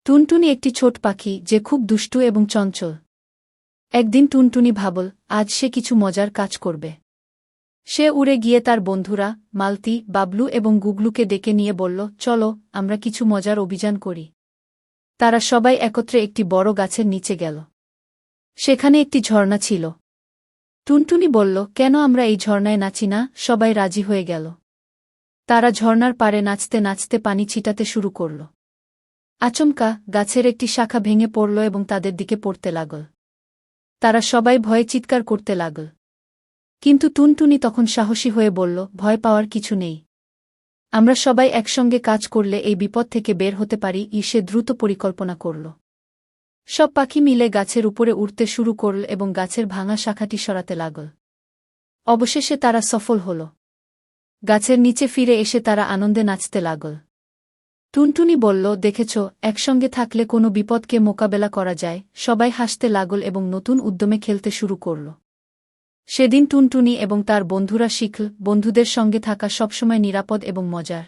টুনটুনি একটি ছোট পাখি যে খুব দুষ্টু এবং চঞ্চল। একদিন টুনটুনি ভাবল আজ সে কিছু মজার কাজ করবে। সে উড়ে গিয়ে তার বন্ধুরা মালতী, বাবলু এবং গুগলুকে ডেকে নিয়ে বলল, চলো আমরা কিছু মজার অভিযান করি। তারা সবাই একত্রে একটি বড় গাছের নিচে গেল। সেখানে একটি ঝর্ণা ছিল। টুনটুনি বলল, কেন আমরা এই ঝর্ণায় নাচি না? সবাই রাজি হয়ে গেল। তারা ঝর্ণার পাড়ে নাচতে নাচতে পানি ছিটাতে শুরু করল। আচমকা গাছের একটি শাখা ভেঙে পড়ল এবং তাদের দিকে পড়তে লাগল। তারা সবাই ভয়ে চিৎকার করতে লাগল। কিন্তু টুনটুনি তখন সাহসী হয়ে বলল, ভয় পাওয়ার কিছু নেই। আমরা সবাই একসঙ্গে কাজ করলে এই বিপদ থেকে বের হতে পারি। সে দ্রুত পরিকল্পনা করল। সব পাখি মিলে গাছের উপরে উড়তে শুরু করল এবং গাছের ভাঙা শাখাটি সরাতে লাগল। অবশেষে তারা সফল হল। গাছের নিচে ফিরে এসে তারা আনন্দে নাচতে লাগল। টুনটুনি বলল, দেখেছ, একসঙ্গে থাকলে কোনো বিপদকে মোকাবেলা করা যায়। সবাই হাসতে লাগল এবং নতুন উদ্যমে খেলতে শুরু করল। সেদিন টুনটুনি এবং তার বন্ধুরা শিখল, বন্ধুদের সঙ্গে থাকা সবসময় নিরাপদ এবং মজার।